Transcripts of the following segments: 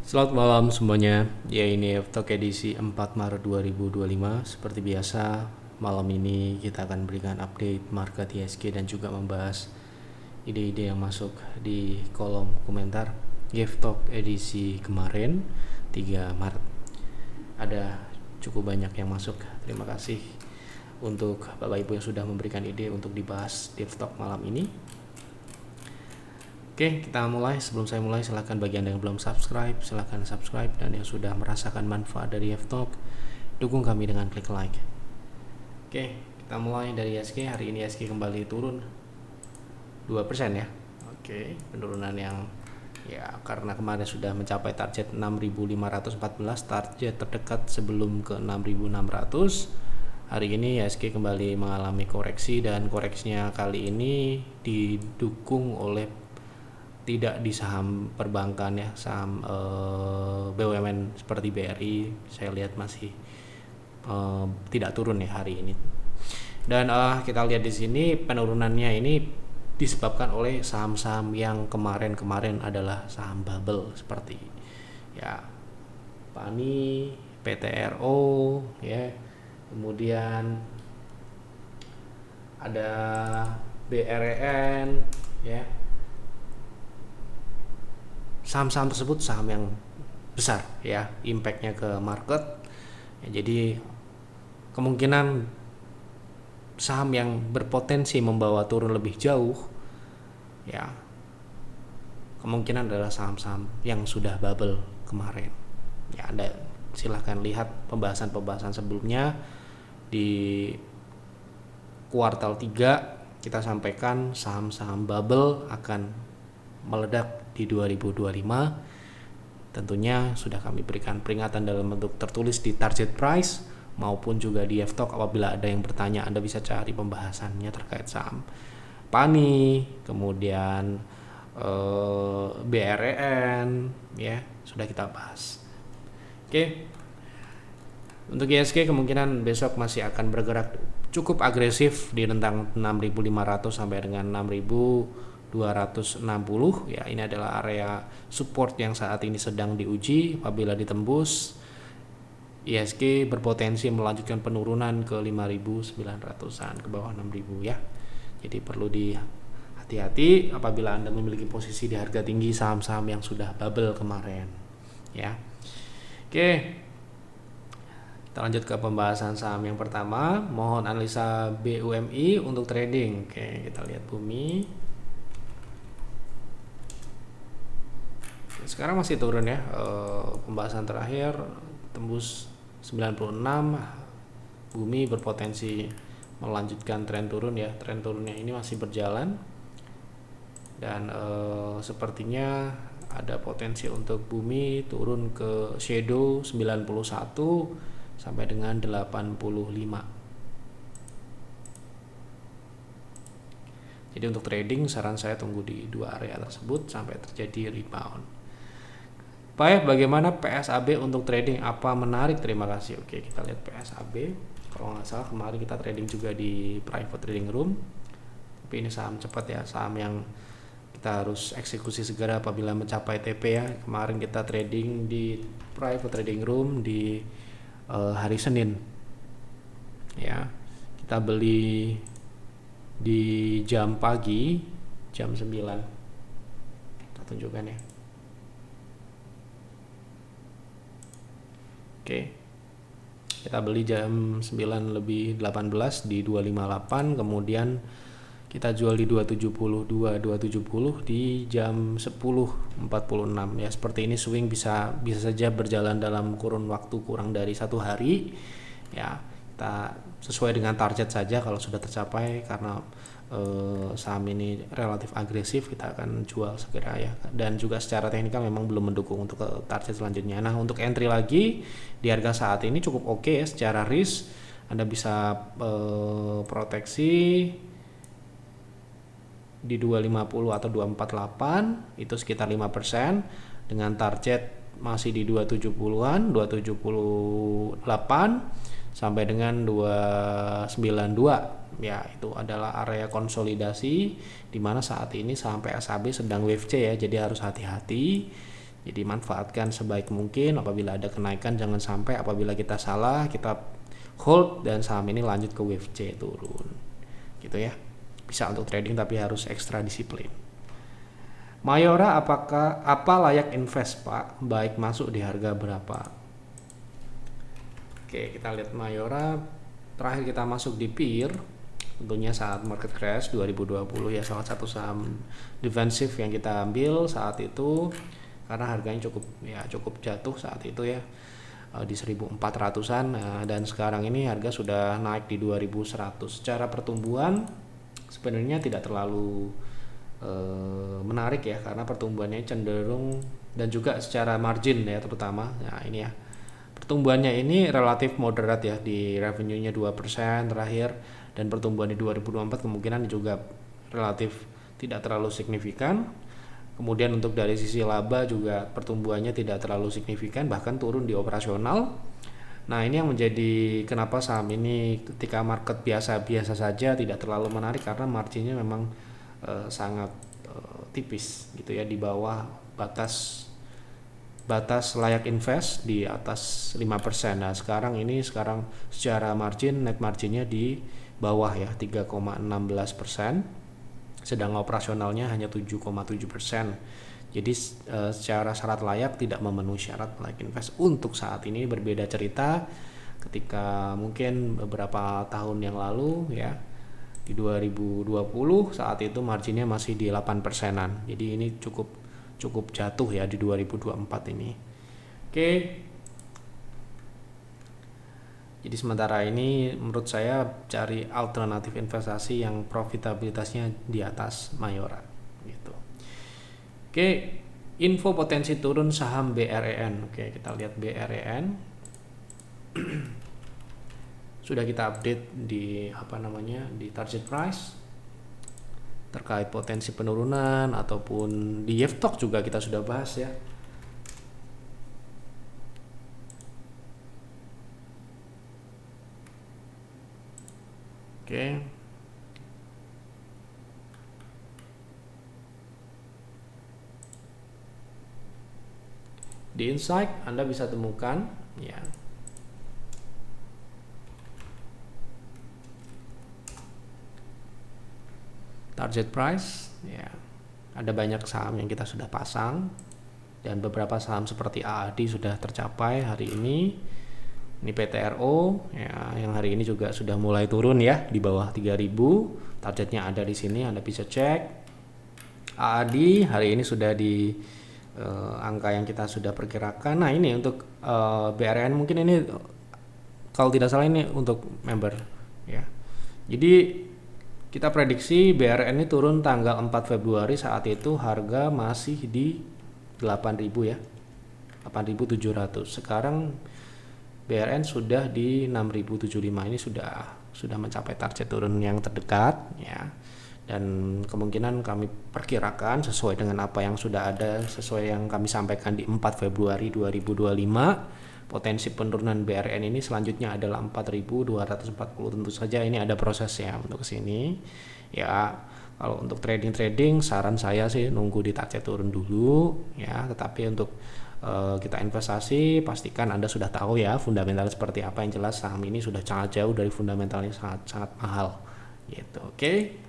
Selamat malam semuanya. Ya, ini Talk edisi 4 Maret 2025. Seperti biasa, malam ini kita akan berikan update market ISG dan juga membahas ide-ide yang masuk di kolom komentar Talk edisi kemarin 3 Maret. Ada cukup banyak yang masuk. Terima kasih untuk Bapak Ibu yang sudah memberikan ide untuk dibahas di Talk malam ini. Oke, kita mulai. Sebelum saya mulai, silahkan bagi Anda yang belum subscribe, silahkan subscribe. Dan yang sudah merasakan manfaat dari Talk, dukung kami dengan klik like. Oke, kita mulai dari ISG. Hari ini ISG kembali turun 2% ya. Oke, penurunan yang ya karena kemarin sudah mencapai target 6.514, target terdekat sebelum ke 6.600. Hari ini ISG kembali mengalami koreksi dan koreksinya kali ini didukung oleh tidak di saham perbankan ya, saham BUMN seperti BRI saya lihat masih tidak turun ya hari ini. Dan kita lihat di sini penurunannya ini disebabkan oleh saham-saham yang kemarin adalah saham bubble seperti ya PANI, PTRO ya. Kemudian ada BREN ya. Saham-saham tersebut saham yang besar ya, impactnya ke market ya, jadi kemungkinan saham yang berpotensi membawa turun lebih jauh ya, kemungkinan adalah saham-saham yang sudah bubble kemarin ya. Anda silahkan lihat pembahasan sebelumnya di kuartal 3 kita sampaikan saham-saham bubble akan meledak di 2025. Tentunya sudah kami berikan peringatan dalam bentuk tertulis di target price maupun juga di Talk. Apabila ada yang bertanya, Anda bisa cari pembahasannya terkait saham PANI, kemudian BREN ya, sudah kita bahas. Oke. Untuk ISG kemungkinan besok masih akan bergerak cukup agresif di rentang 6.500 sampai dengan 6.260 ya. Ini adalah area support yang saat ini sedang diuji. Apabila ditembus, ISG berpotensi melanjutkan penurunan ke 5.900-an ke bawah 6.000 ya. Jadi perlu hati-hati apabila Anda memiliki posisi di harga tinggi saham-saham yang sudah bubble kemarin ya. Oke. Kita lanjut ke pembahasan saham yang pertama. Mohon analisa BUMI untuk trading. Oke, kita lihat Bumi. Sekarang masih turun ya. Pembahasan terakhir tembus 96. Bumi berpotensi melanjutkan tren turun ya. Tren turunnya ini masih berjalan. Dan sepertinya ada potensi untuk Bumi turun ke shadow 91 sampai dengan 85. Jadi untuk trading saran saya tunggu di dua area tersebut sampai terjadi rebound. Baik, bagaimana PSAB untuk trading? Apa menarik? Terima kasih. Oke, kita lihat PSAB. Kalau nggak salah kemarin kita trading juga di private trading room. Tapi ini saham cepat ya, saham yang kita harus eksekusi segera apabila mencapai TP ya. Kemarin kita trading di private trading room di hari Senin ya. Kita beli di jam pagi jam 9. Kita tunjukkan ya. Oke. Kita beli jam 9 lebih 18 di 258, kemudian kita jual di 270 di jam 10.46 ya. Seperti ini swing bisa saja berjalan dalam kurun waktu kurang dari 1 hari ya. Kita sesuai dengan target saja kalau sudah tercapai, karena saham ini relatif agresif kita akan jual segera ya. Dan juga secara teknikal memang belum mendukung untuk ke target selanjutnya. Nah, untuk entry lagi di harga saat ini cukup oke ya secara risk. Anda bisa proteksi di 250 atau 248, itu sekitar 5%, dengan target masih di 270-an, 278 sampai dengan 292 ya. Itu adalah area konsolidasi di mana saat ini saham PSAB sedang wave C ya, jadi harus hati-hati. Jadi manfaatkan sebaik mungkin. Apabila ada kenaikan jangan sampai, apabila kita salah kita hold dan saham ini lanjut ke wave C turun gitu ya. Bisa untuk trading tapi harus ekstra disiplin. Mayora apa layak invest Pak? Baik masuk di harga berapa? Oke, kita lihat Mayora terakhir kita masuk di peer tentunya saat market crash 2020 ya, salah satu saham defensif yang kita ambil saat itu karena harganya cukup jatuh saat itu ya, di 1400-an. Dan sekarang ini harga sudah naik di 2100. Secara pertumbuhan sebenarnya tidak terlalu menarik ya, karena pertumbuhannya cenderung, dan juga secara margin ya terutama. Nah ini ya, pertumbuhannya ini relatif moderat ya, di revenue-nya 2% terakhir, dan pertumbuhan di 2024 kemungkinan juga relatif tidak terlalu signifikan. Kemudian untuk dari sisi laba juga pertumbuhannya tidak terlalu signifikan, bahkan turun di operasional. Nah ini yang menjadi kenapa saham ini ketika market biasa-biasa saja tidak terlalu menarik, karena marginnya memang sangat tipis gitu ya, di bawah batas layak invest di atas 5%. Nah sekarang secara margin, net marginnya di bawah ya, 3,16%, sedang operasionalnya hanya 7,7%. Jadi secara syarat layak tidak memenuhi syarat layak invest untuk saat ini. Berbeda cerita ketika mungkin beberapa tahun yang lalu ya, di 2020 saat itu marginnya masih di 8%-an. Jadi ini cukup jatuh ya di 2024 ini. Oke. Jadi sementara ini menurut saya cari alternatif investasi yang profitabilitasnya di atas Mayora gitu. Oke, info potensi turun saham BREN. Oke, kita lihat BREN. Sudah kita update di di target price terkait potensi penurunan, ataupun di Yeftok juga kita sudah bahas ya. Oke. Di Insight Anda bisa temukan ya. Target price ya. Ada banyak saham yang kita sudah pasang, dan beberapa saham seperti AAD sudah tercapai hari ini. Ini PTRO ya, yang hari ini juga sudah mulai turun ya, di bawah 3000. Targetnya ada di sini, Anda bisa cek. AAD hari ini sudah di angka yang kita sudah perkirakan. Nah ini untuk BRN mungkin ini kalau tidak salah ini untuk member ya. Jadi kita prediksi BRN ini turun tanggal 4 Februari, saat itu harga masih di 8.000 ya, 8.700. Sekarang BRN sudah di 6.075. Ini sudah mencapai target turun yang terdekat ya, dan kemungkinan kami perkirakan sesuai dengan apa yang sudah ada, sesuai yang kami sampaikan di 4 Februari 2025, potensi penurunan BRN ini selanjutnya adalah 4.240. Tentu saja ini ada prosesnya untuk kesini ya. Kalau untuk trading saran saya sih nunggu di target turun dulu ya, tetapi untuk kita investasi pastikan Anda sudah tahu ya fundamental seperti apa. Yang jelas saham ini sudah sangat jauh dari fundamentalnya, sangat mahal gitu. Oke.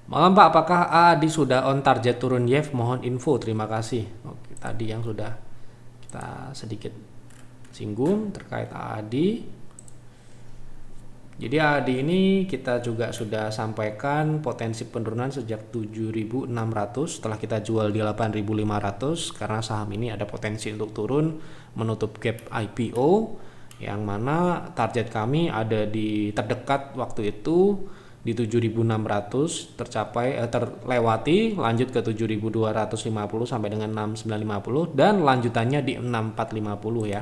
Malam Pak, apakah AAD sudah on target turun YEF? Mohon info, terima kasih. Oke, tadi yang sudah kita sedikit singgung terkait AAD. Jadi AAD ini kita juga sudah sampaikan potensi penurunan sejak 7.600 setelah kita jual di 8.500, karena saham ini ada potensi untuk turun menutup gap IPO, yang mana target kami ada di terdekat waktu itu di 7.600 terlewati, lanjut ke 7.250 sampai dengan 6.950, dan lanjutannya di 6.450 ya.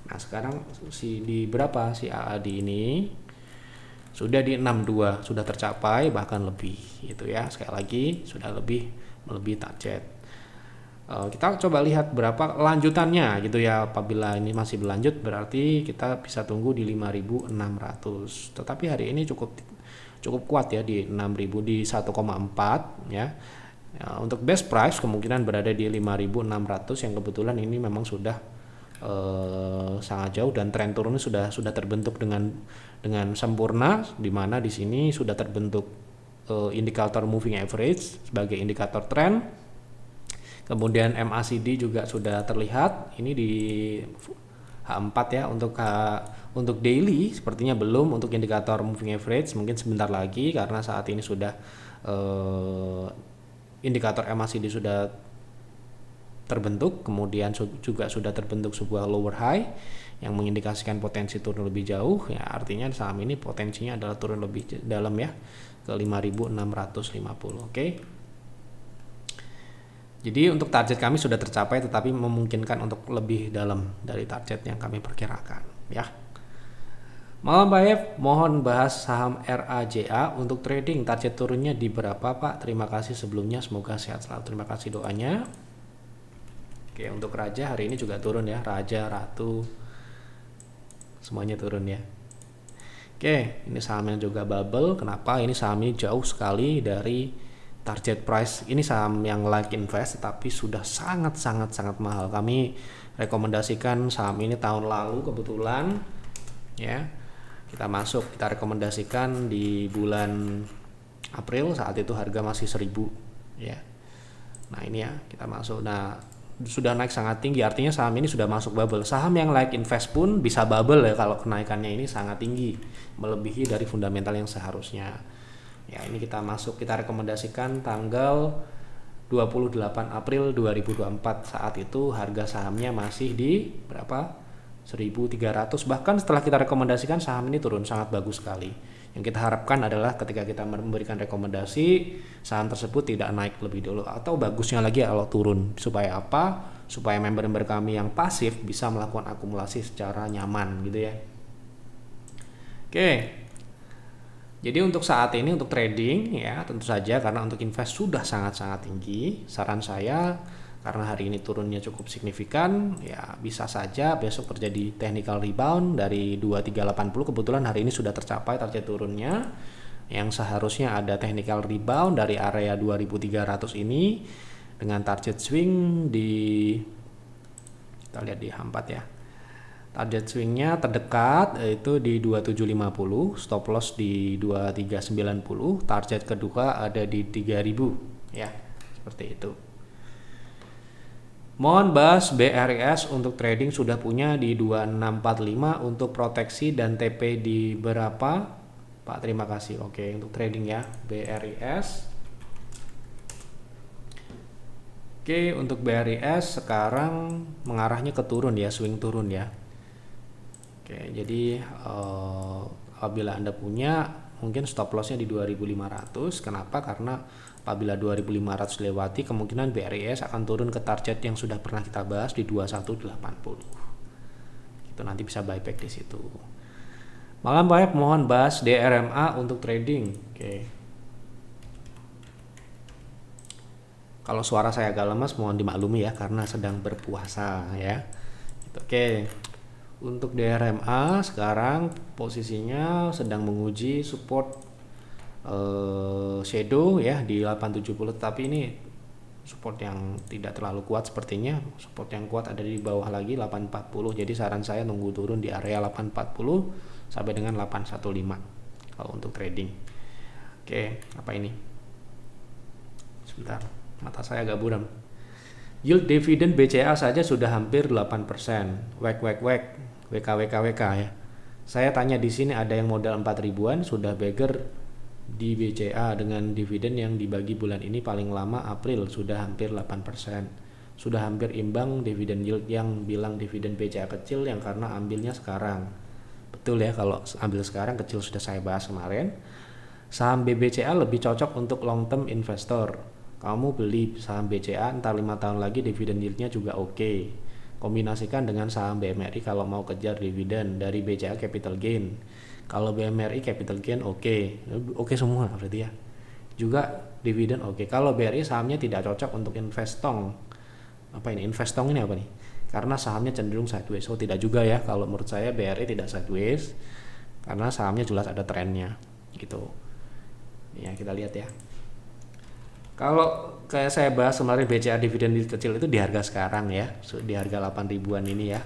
Nah sekarang di berapa si AAD ini? Sudah di 62, sudah tercapai, bahkan lebih gitu ya. Sekali lagi sudah melebihi target. Kita coba lihat berapa lanjutannya gitu ya. Apabila ini masih berlanjut berarti kita bisa tunggu di 5.600. Tetapi hari ini cukup kuat ya di 6.000, di 1,4 ya. Ya, untuk best price kemungkinan berada di 5.600 yang kebetulan ini memang sudah sangat jauh dan tren turunnya sudah terbentuk dengan sempurna, di mana di sini sudah terbentuk indikator moving average sebagai indikator tren. Kemudian MACD juga sudah terlihat ini di H4 ya. Untuk daily sepertinya belum, untuk indikator moving average mungkin sebentar lagi karena saat ini sudah indikator MACD sudah terbentuk, kemudian juga sudah terbentuk sebuah lower high yang mengindikasikan potensi turun lebih jauh ya, artinya saham ini potensinya adalah turun lebih dalam ya ke 5.650. Oke. Jadi untuk target kami sudah tercapai, tetapi memungkinkan untuk lebih dalam dari target yang kami perkirakan ya. Malam Pak, mohon bahas saham RAJA untuk trading, target turunnya di berapa Pak? Terima kasih sebelumnya, semoga sehat selalu. Terima kasih doanya. Oke, untuk Raja hari ini juga turun ya, Raja, Ratu, semuanya turun ya. Oke, ini saham yang juga bubble. Kenapa? Ini saham ini jauh sekali dari target price. Ini saham yang like invest, tapi sudah sangat mahal. Kami rekomendasikan saham ini tahun lalu kebetulan ya. Kita rekomendasikan di bulan April, saat itu harga masih 1.000 ya. Nah ini ya, kita masuk. Nah sudah naik sangat tinggi, artinya saham ini sudah masuk bubble. Saham yang like invest pun bisa bubble ya kalau kenaikannya ini sangat tinggi, melebihi dari fundamental yang seharusnya. Ya ini kita rekomendasikan tanggal 28 April 2024. Saat itu harga sahamnya masih di berapa? 1.300. Bahkan setelah kita rekomendasikan saham ini turun sangat bagus sekali. Yang kita harapkan adalah ketika kita memberikan rekomendasi, saham tersebut tidak naik lebih dulu, atau bagusnya lagi kalau turun. Supaya apa? Supaya member-member kami yang pasif bisa melakukan akumulasi secara nyaman gitu ya. Oke. Jadi untuk saat ini untuk trading ya tentu saja karena untuk invest sudah sangat tinggi, saran saya karena hari ini turunnya cukup signifikan ya bisa saja besok terjadi technical rebound dari 2380. Kebetulan hari ini sudah tercapai target turunnya yang seharusnya ada technical rebound dari area 2300 ini dengan target swing kita lihat di H4 ya. Target swingnya terdekat yaitu di 2750, stop loss di 2390, target kedua ada di 3000 ya, seperti itu. Mohon bahas BRIS untuk trading, sudah punya di 2645 untuk proteksi dan TP di berapa Pak? Terima kasih. Oke, untuk trading ya BRIS. Oke, untuk BRIS sekarang mengarahnya ke turun ya, swing turun ya. Oke, jadi apabila Anda punya mungkin stop lossnya di 2500. Kenapa? Karena apabila 2500 lewati, kemungkinan BRIS akan turun ke target yang sudah pernah kita bahas di 2180. Itu nanti bisa buyback di situ. Malam Pak, mohon bahas DRMA untuk trading. Oke. Kalau suara saya agak lemas mohon dimaklumi ya karena sedang berpuasa ya. Oke. Untuk DRMA sekarang posisinya sedang menguji support shadow ya di 870, tapi ini support yang tidak terlalu kuat sepertinya. Support yang kuat ada di bawah lagi 840. Jadi saran saya nunggu turun di area 840 sampai dengan 815 kalau untuk trading. Oke, apa ini? Sebentar, mata saya agak buram. Yield dividend BCA saja sudah hampir 8%. WK ya. Saya tanya di sini ada yang modal 4 ribuan sudah beggar di BCA dengan dividen yang dibagi bulan ini paling lama April sudah hampir 8%. Sudah hampir imbang dividen yield yang bilang dividen BCA kecil yang karena ambilnya sekarang. Betul ya, kalau ambil sekarang kecil sudah saya bahas kemarin. Saham BBCA lebih cocok untuk long term investor. Kamu beli saham BCA entar 5 tahun lagi dividen yieldnya juga oke. Kombinasikan dengan saham BMRI kalau mau kejar dividen, dari BCA capital gain. Kalau BMRI capital gain oke semua berarti ya. Juga dividen oke. Kalau BRI sahamnya tidak cocok untuk investong. Apa ini? Investong ini apa nih? Karena sahamnya cenderung sideways. Oh tidak juga ya. Kalau menurut saya BRI tidak sideways karena sahamnya jelas ada trennya gitu. Ya kita lihat ya. Kalau kayak saya bahas kemarin BCA dividen yield kecil itu di harga sekarang ya, di harga 8 ribuan ini ya,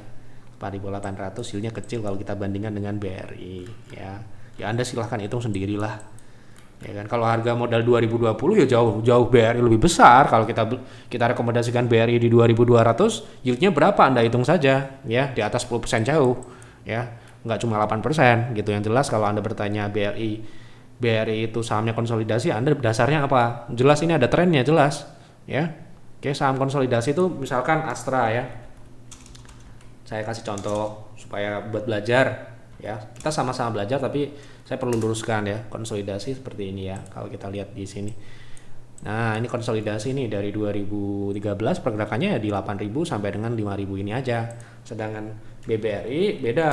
4.800, yieldnya kecil kalau kita bandingkan dengan BRI ya. Ya Anda silahkan hitung sendirilah ya kan. Kalau harga modal 2020 ya jauh BRI lebih besar. Kalau kita rekomendasikan BRI di 2200, yieldnya berapa Anda hitung saja ya, di atas 10% jauh ya, nggak cuma 8% gitu. Yang jelas kalau Anda bertanya BRI itu sahamnya konsolidasi, Anda dasarnya apa? Jelas ini ada trennya jelas ya. Oke, saham konsolidasi itu misalkan Astra ya. Saya kasih contoh supaya buat belajar ya. Kita sama-sama belajar, tapi saya perlu luruskan ya. Konsolidasi seperti ini ya. Kalau kita lihat di sini. Nah, ini konsolidasi nih dari 2013 pergerakannya ya di 8.000 sampai dengan 5.000 ini aja. Sedangkan BBRI beda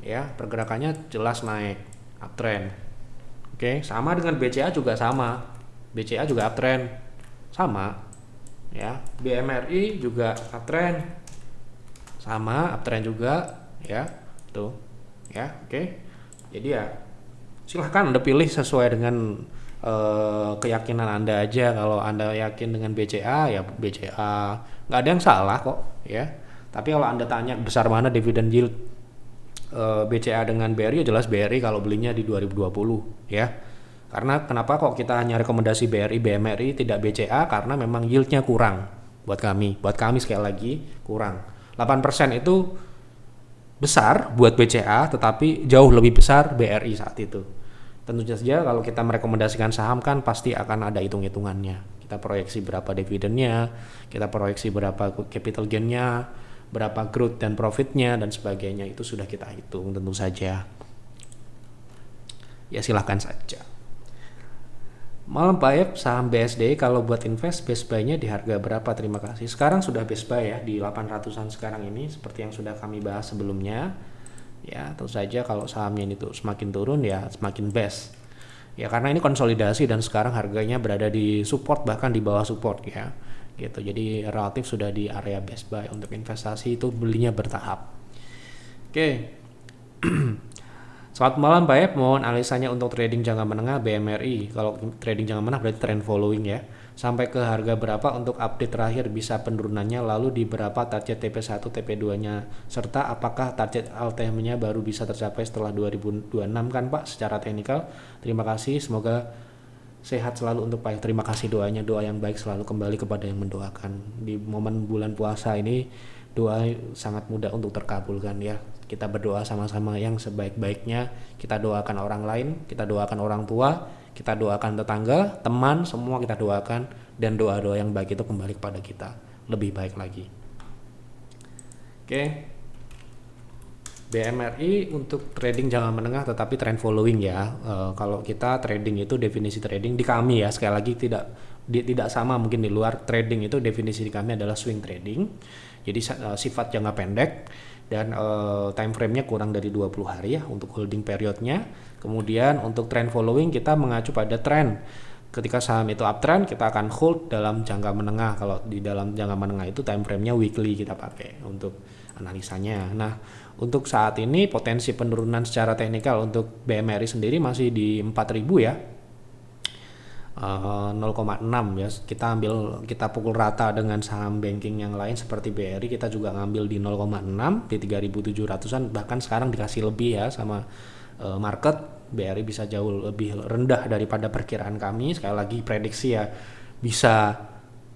ya, pergerakannya jelas naik, uptrend. Oke, sama dengan BCA juga sama. BCA juga uptrend. Sama. Ya, BMRI juga uptrend. Sama, uptrend juga ya. Tuh. Ya, oke. Jadi ya silahkan Anda pilih sesuai dengan keyakinan Anda aja. Kalau Anda yakin dengan BCA ya BCA. Nggak ada yang salah kok ya. Tapi kalau Anda tanya besar mana dividen yield BCA dengan BRI, ya jelas BRI kalau belinya di 2020 ya. Karena kenapa kok kita hanya rekomendasi BRI, BMRI tidak BCA, karena memang yieldnya kurang buat kami sekali lagi kurang. 8% itu besar buat BCA, tetapi jauh lebih besar BRI saat itu. Tentu saja kalau kita merekomendasikan saham kan pasti akan ada hitung-hitungannya. Kita proyeksi berapa dividennya, kita proyeksi berapa capital gain-nya, berapa growth dan profitnya dan sebagainya, itu sudah kita hitung tentu saja. Ya silahkan saja. Malam Pak Ep, saham BSD kalau buat invest best buy-nya di harga berapa? Terima kasih. Sekarang sudah best buy ya di 800-an sekarang ini, seperti yang sudah kami bahas sebelumnya. Ya tentu saja kalau sahamnya ini tuh semakin turun ya semakin best. Ya karena ini konsolidasi dan sekarang harganya berada di support, bahkan di bawah support ya. Gitu. Jadi relatif sudah di area best buy. Untuk investasi itu belinya bertahap. Oke. Selamat malam Pak Ep, mohon analisanya untuk trading jangka menengah BMRI. Kalau trading jangka menengah berarti trend following ya. Sampai ke harga berapa untuk update terakhir bisa penurunannya, lalu di berapa target TP1 TP2-nya, serta apakah target LTM-nya baru bisa tercapai setelah 2026 kan Pak secara teknikal. Terima kasih, semoga sehat selalu untuk Pak. Terima kasih doanya, doa yang baik selalu kembali kepada yang mendoakan. Di momen bulan puasa ini doa sangat mudah untuk terkabulkan ya. Kita berdoa sama-sama yang sebaik-baiknya. Kita doakan orang lain, kita doakan orang tua, kita doakan tetangga, teman, semua kita doakan, dan doa-doa yang baik itu kembali kepada kita lebih baik lagi. Oke. BMRI untuk trading jangka menengah tetapi trend following ya. Kalau kita trading itu definisi trading di kami ya, sekali lagi tidak sama mungkin di luar. Trading itu definisi di kami adalah swing trading. Jadi sifat jangka pendek dan time frame-nya kurang dari 20 hari ya untuk holding periodnya. Kemudian untuk trend following kita mengacu pada trend. Ketika saham itu uptrend kita akan hold dalam jangka menengah. Kalau di dalam jangka menengah itu time frame-nya weekly kita pakai untuk analisanya. Nah, untuk saat ini potensi penurunan secara teknikal untuk BMRI sendiri masih di 4.000 ya. 0,6 ya. Kita pukul rata dengan saham banking yang lain seperti BRI, kita juga ngambil di 0,6 di 3.700-an, bahkan sekarang dikasih lebih ya sama market. BRI bisa jauh lebih rendah daripada perkiraan kami. Sekali lagi prediksi ya bisa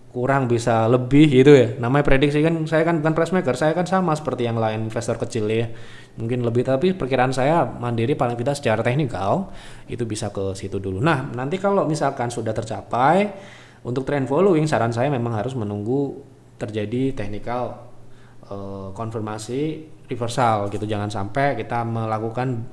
kurang bisa lebih gitu ya. Namanya prediksi kan, saya kan bukan price maker, saya kan sama seperti yang lain investor kecil ya. Mungkin lebih, tapi perkiraan saya mandiri paling tidak secara teknikal itu bisa ke situ dulu. Nah, nanti kalau misalkan sudah tercapai untuk trend following, saran saya memang harus menunggu terjadi technical konfirmasi reversal gitu. Jangan sampai kita melakukan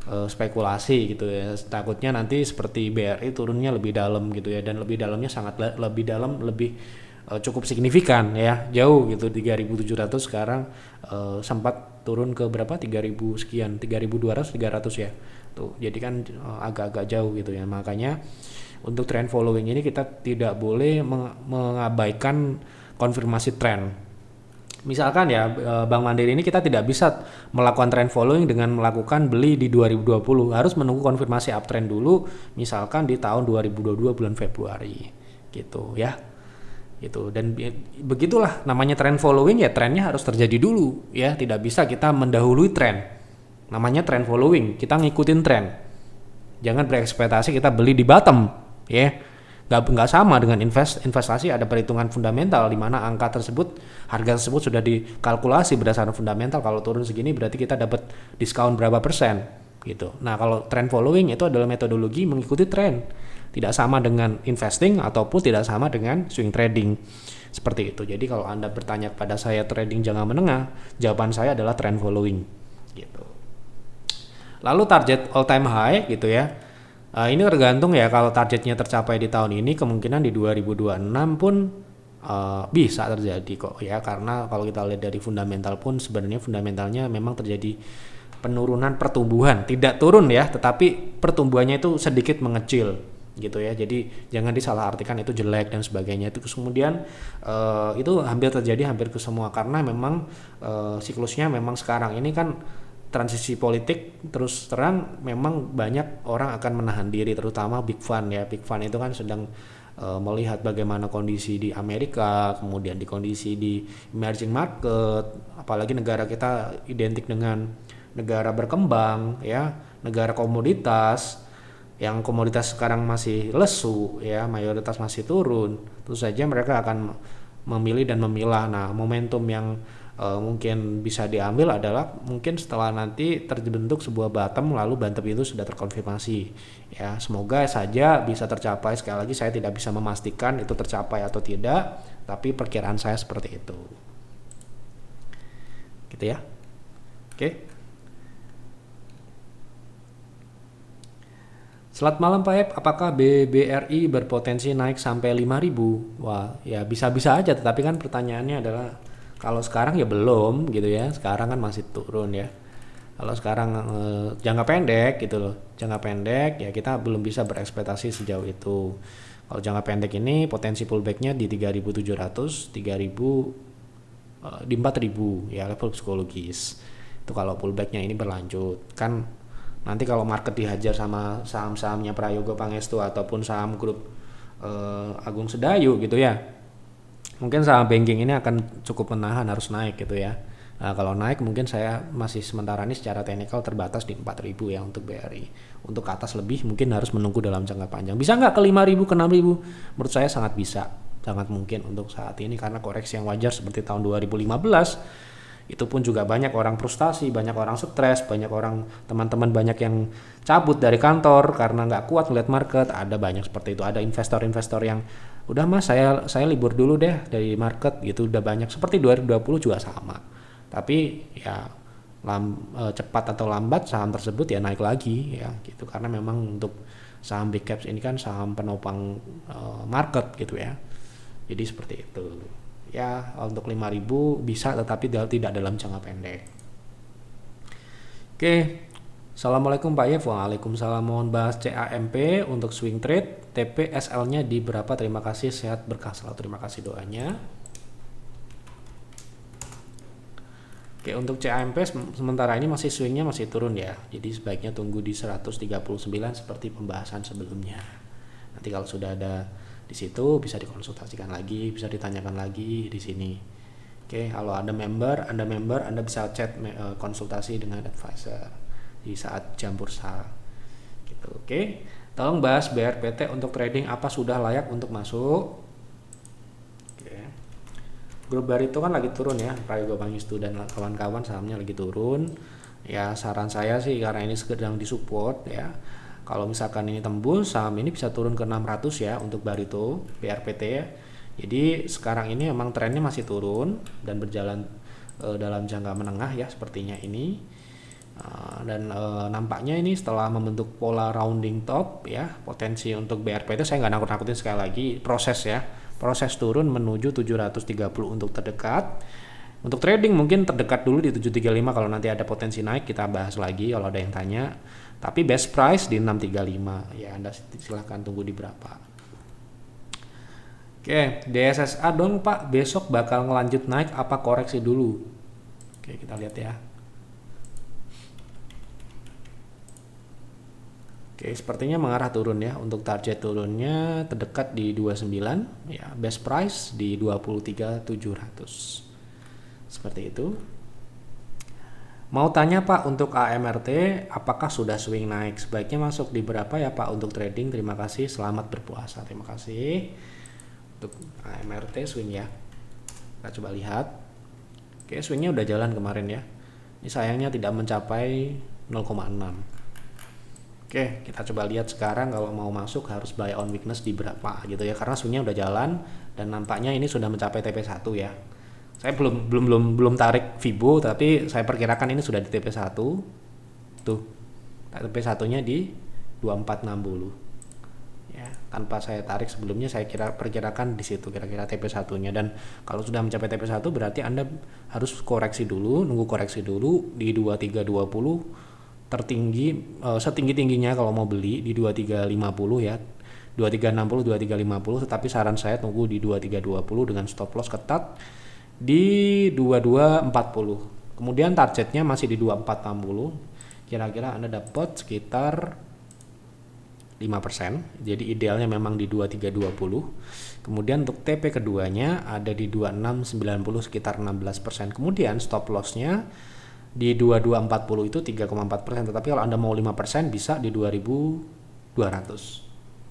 spekulasi gitu ya. Takutnya nanti seperti BRI turunnya lebih dalam gitu ya, dan lebih dalamnya sangat lebih dalam, lebih cukup signifikan ya, jauh gitu. 3.700 sekarang sempat turun ke berapa, 3.000 sekian, 3.200 300 ya tuh. Jadi kan agak-agak jauh gitu ya. Makanya untuk trend following ini kita tidak boleh mengabaikan konfirmasi trend. Misalkan ya Bank Mandiri ini kita tidak bisa melakukan trend following dengan melakukan beli di 2020, harus menunggu konfirmasi uptrend dulu, misalkan di tahun 2022 bulan Februari gitu ya. Gitu. Dan begitulah namanya trend following, ya trennya harus terjadi dulu ya, tidak bisa kita mendahului tren. Namanya trend following, kita ngikutin tren. Jangan berekspektasi kita beli di bottom ya. Nggak sama dengan investasi, ada perhitungan fundamental di mana angka tersebut, harga tersebut sudah dikalkulasi berdasarkan fundamental. Kalau turun segini berarti kita dapat diskon berapa persen gitu. Nah, kalau trend following itu adalah metodologi mengikuti tren. Tidak sama dengan investing ataupun tidak sama dengan swing trading. Seperti itu. Jadi kalau Anda bertanya kepada saya trading jangka menengah, jawaban saya adalah trend following gitu. Lalu target all time high gitu ya. Ini tergantung ya, kalau targetnya tercapai di tahun ini, kemungkinan di 2026 pun bisa terjadi kok ya, karena kalau kita lihat dari fundamental pun sebenarnya fundamentalnya memang terjadi penurunan pertumbuhan, tidak turun ya, tetapi pertumbuhannya itu sedikit mengecil gitu ya. Jadi jangan disalahartikan itu jelek dan sebagainya. Itu kemudian itu hampir terjadi hampir ke semua, karena memang siklusnya memang sekarang ini kan transisi politik, terus terang memang banyak orang akan menahan diri, terutama big fund ya. Big fund itu kan sedang melihat bagaimana kondisi di Amerika, kemudian di kondisi di emerging market, apalagi negara kita identik dengan negara berkembang ya, negara komoditas, yang komoditas sekarang masih lesu ya, mayoritas masih turun, tentu saja mereka akan memilih dan memilah. Nah, momentum yang mungkin bisa diambil adalah mungkin setelah nanti terbentuk sebuah bottom, lalu bottom itu sudah terkonfirmasi ya, semoga saja bisa tercapai. Sekali lagi saya tidak bisa memastikan itu tercapai atau tidak, tapi perkiraan saya seperti itu gitu ya. Oke. Selamat malam Pak Ep, apakah BBRI berpotensi naik sampai 5.000? Wah, ya bisa-bisa aja, tetapi kan pertanyaannya adalah kalau sekarang ya belum gitu ya, sekarang kan masih turun ya. Kalau sekarang jangka pendek gitu loh, jangka pendek ya kita belum bisa berekspektasi sejauh itu. Kalau jangka pendek ini potensi pullbacknya di 3.700, 3.000, di 4.000 ya, level psikologis. Itu kalau pullbacknya ini berlanjut kan. Nanti kalau market dihajar sama saham-sahamnya Prayogo Pangestu ataupun saham grup Agung Sedayu gitu ya, mungkin saham banking ini akan cukup menahan, harus naik gitu ya. Nah, kalau naik mungkin saya masih sementara ini secara teknikal terbatas di 4.000 ya untuk BRI. Untuk ke atas lebih mungkin harus menunggu dalam jangka panjang. Bisa nggak ke 5.000, ke 6.000? Menurut saya sangat bisa, sangat mungkin untuk saat ini, karena koreksi yang wajar seperti tahun 2015 itu pun juga banyak orang frustasi, banyak orang stres, banyak orang teman-teman banyak yang cabut dari kantor karena nggak kuat melihat market. Ada banyak seperti itu. Ada investor-investor yang udah mas saya libur dulu deh dari market gitu. Udah banyak, seperti 2020 juga sama. Tapi ya cepat atau lambat saham tersebut ya naik lagi ya gitu, karena memang untuk saham big caps ini kan saham penopang market gitu ya. Jadi seperti itu. Ya, untuk 5.000 bisa, tetapi tidak dalam jangka pendek. Oke. Assalamualaikum Pak Yev. Waalaikumsalam. Mohon bahas CAMP untuk swing trade. TP SL-nya di berapa? Terima kasih, sehat berkah selalu. Terima kasih doanya. Oke, untuk CAMP sementara ini masih swingnya masih turun ya. Jadi sebaiknya tunggu di 139 seperti pembahasan sebelumnya. Nanti kalau sudah ada di situ bisa dikonsultasikan lagi, bisa ditanyakan lagi di sini. Oke, kalau Anda member, Anda bisa chat konsultasi dengan advisor di saat jam bursa. Gitu. Oke. Tolong bahas BRPT untuk trading, apa sudah layak untuk masuk? Oke. Grup Barito kan lagi turun ya, Prayogo Pangestu dan kawan-kawan sahamnya lagi turun. Ya, saran saya sih karena ini sedang disupport ya. Kalau misalkan ini tembus, saham ini bisa turun ke 600 ya untuk Barito, BRPT ya. Jadi sekarang ini memang trennya masih turun dan berjalan dalam jangka menengah ya sepertinya ini. Dan nampaknya ini setelah membentuk pola rounding top ya, potensi untuk BRPT saya nggak nakut-nakutin, sekali lagi proses ya. Proses turun menuju 730 untuk terdekat. Untuk trading mungkin terdekat dulu di 735, kalau nanti ada potensi naik kita bahas lagi kalau ada yang tanya. Tapi best price di 635 ya, Anda silahkan tunggu di berapa. Oke, DSSA dong Pak, besok bakal ngelanjut naik apa koreksi dulu? Oke, kita lihat ya. Oke, sepertinya mengarah turun ya. Untuk target turunnya terdekat di 29 ya, best price di 23.700. Seperti itu. Mau tanya Pak, untuk AMRT apakah sudah swing naik? Sebaiknya masuk di berapa ya Pak untuk trading? Terima kasih, selamat berpuasa. Terima kasih. Untuk AMRT swing ya. Kita coba lihat. Oke, swingnya udah jalan kemarin ya. Ini sayangnya tidak mencapai 0,6. Oke, kita coba lihat sekarang kalau mau masuk harus buy on weakness di berapa gitu ya, karena swingnya udah jalan dan nampaknya ini sudah mencapai TP1 ya. Saya belum tarik Fibo, tapi saya perkirakan ini sudah di TP1. Tuh. TP1-nya di 2460. Ya, tanpa saya tarik sebelumnya saya perkirakan di situ kira-kira TP1-nya, dan kalau sudah mencapai TP1 berarti Anda harus koreksi dulu, nunggu koreksi dulu di 2320 tertinggi, setinggi-tingginya kalau mau beli di 2350 ya, 2360 2350, tetapi saran saya tunggu di 2320 dengan stop loss ketat di 2240. Kemudian targetnya masih di 2460, kira-kira Anda dapat sekitar 5%, jadi idealnya memang di 2320. Kemudian untuk TP keduanya ada di 2690, sekitar 16%. Kemudian stop lossnya di 2240 itu 3,4%, tetapi kalau Anda mau 5% bisa di 2200.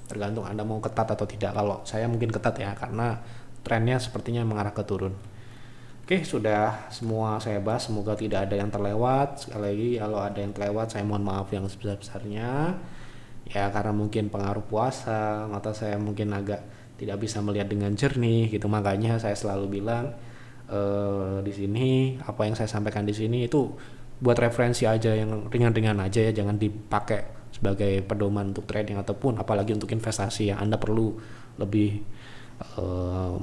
Tergantung Anda mau ketat atau tidak. Kalau saya mungkin ketat ya, karena trennya sepertinya mengarah ke turun. Oke, sudah semua saya bahas, semoga tidak ada yang terlewat. Sekali lagi kalau ada yang terlewat saya mohon maaf yang sebesar-besarnya. Ya karena mungkin pengaruh puasa, mata saya mungkin agak tidak bisa melihat dengan jernih gitu. Makanya saya selalu bilang di sini apa yang saya sampaikan di sini itu buat referensi aja, yang ringan-ringan aja ya, jangan dipakai sebagai pedoman untuk trading ataupun apalagi untuk investasi ya. Anda perlu lebih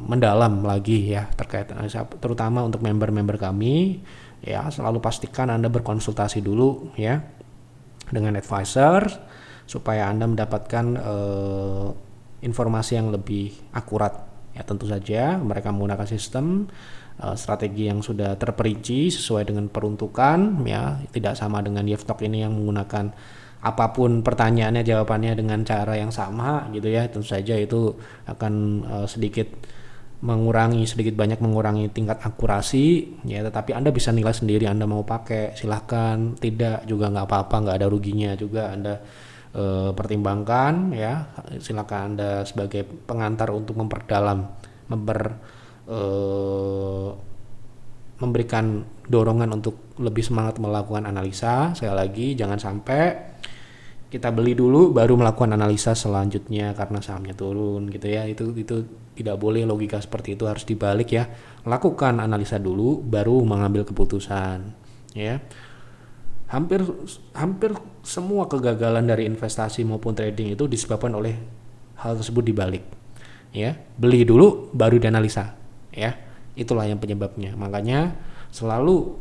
mendalam lagi ya terkait, terutama untuk member-member kami ya. Selalu pastikan Anda berkonsultasi dulu ya dengan advisor supaya Anda mendapatkan informasi yang lebih akurat ya. Tentu saja mereka menggunakan sistem strategi yang sudah terperinci sesuai dengan peruntukan ya, tidak sama dengan Yeftok ini yang menggunakan apapun pertanyaannya jawabannya dengan cara yang sama gitu ya. Tentu saja itu akan sedikit banyak mengurangi tingkat akurasi ya, tetapi Anda bisa nilai sendiri. Anda mau pakai silahkan, tidak juga nggak apa-apa, nggak ada ruginya juga. Anda pertimbangkan ya, silakan Anda sebagai pengantar untuk memperdalam, memberikan dorongan untuk lebih semangat melakukan analisa. Sekali lagi jangan sampai kita beli dulu baru melakukan analisa selanjutnya karena sahamnya turun gitu ya. Itu tidak boleh, logika seperti itu harus dibalik ya. Lakukan analisa dulu baru mengambil keputusan ya. Hampir semua kegagalan dari investasi maupun trading itu disebabkan oleh hal tersebut dibalik ya. Beli dulu baru dianalisa ya, itulah yang penyebabnya. Makanya selalu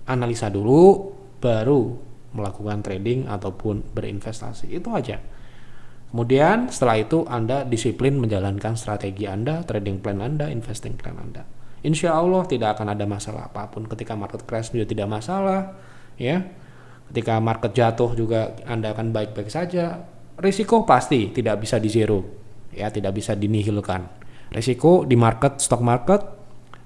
analisa dulu baru melakukan trading ataupun berinvestasi, itu aja. Kemudian setelah itu Anda disiplin menjalankan strategi Anda, trading plan Anda, investing plan Anda. Insya Allah tidak akan ada masalah apapun. Ketika market crash juga tidak masalah ya. Ketika market jatuh juga Anda akan baik-baik saja. Risiko pasti tidak bisa di zero ya, tidak bisa dinihilkan. Risiko di market, stock market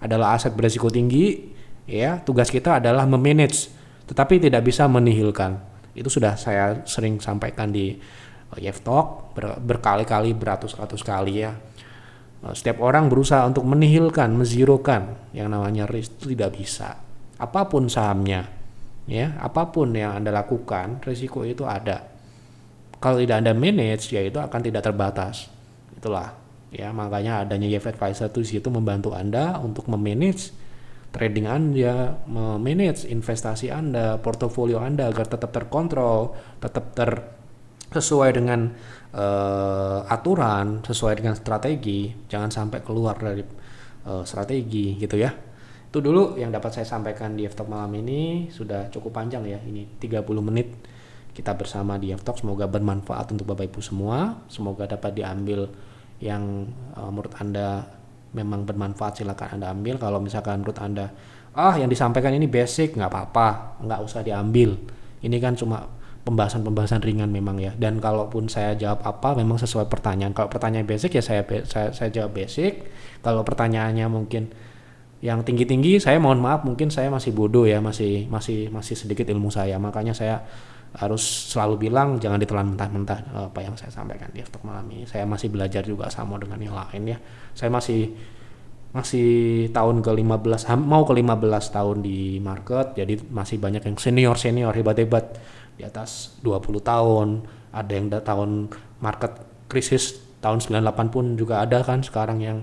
adalah aset berisiko tinggi ya. Tugas kita adalah memanage, tetapi tidak bisa menihilkan. Itu sudah saya sering sampaikan di Yeftok berkali-kali, beratus-ratus kali ya. Setiap orang berusaha untuk menihilkan, menzerokan yang namanya risk, itu tidak bisa. Apapun sahamnya ya, apapun yang Anda lakukan, risiko itu ada. Kalau tidak Anda manage ya itu akan tidak terbatas. Itulah ya, makanya adanya Yef Advisor itu situ membantu Anda untuk memanage trading Anda, memanage investasi Anda, portofolio Anda agar tetap terkontrol, tetap sesuai dengan aturan, sesuai dengan strategi, jangan sampai keluar dari strategi gitu ya. Itu dulu yang dapat saya sampaikan di Yeftok malam ini. Sudah cukup panjang ya, ini 30 menit kita bersama di Yeftok. Semoga bermanfaat untuk Bapak Ibu semua, semoga dapat diambil yang menurut Anda memang bermanfaat. Silakan Anda ambil. Kalau misalkan menurut Anda yang disampaikan ini basic, nggak apa-apa, nggak usah diambil. Ini kan cuma pembahasan-pembahasan ringan memang ya. Dan kalaupun saya jawab apa memang sesuai pertanyaan. Kalau pertanyaan basic ya saya jawab basic. Kalau pertanyaannya mungkin yang tinggi-tinggi, saya mohon maaf, mungkin saya masih bodoh ya, masih sedikit ilmu saya. Makanya saya harus selalu bilang jangan ditelan mentah-mentah apa yang saya sampaikan di F-Talk malam ini. Saya masih belajar juga sama dengan yang lain ya. Saya masih tahun ke-15, mau ke-15 tahun di market, jadi masih banyak yang senior hebat-hebat di atas 20 tahun. Ada yang tahun market krisis tahun 98 pun juga ada kan sekarang yang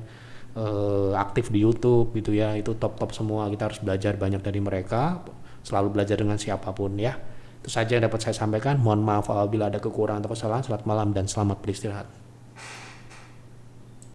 aktif di YouTube gitu ya. Itu top semua. Kita harus belajar banyak dari mereka, selalu belajar dengan siapapun ya. Itu saja yang dapat saya sampaikan. Mohon maaf apabila ada kekurangan atau kesalahan. Selamat malam dan selamat beristirahat.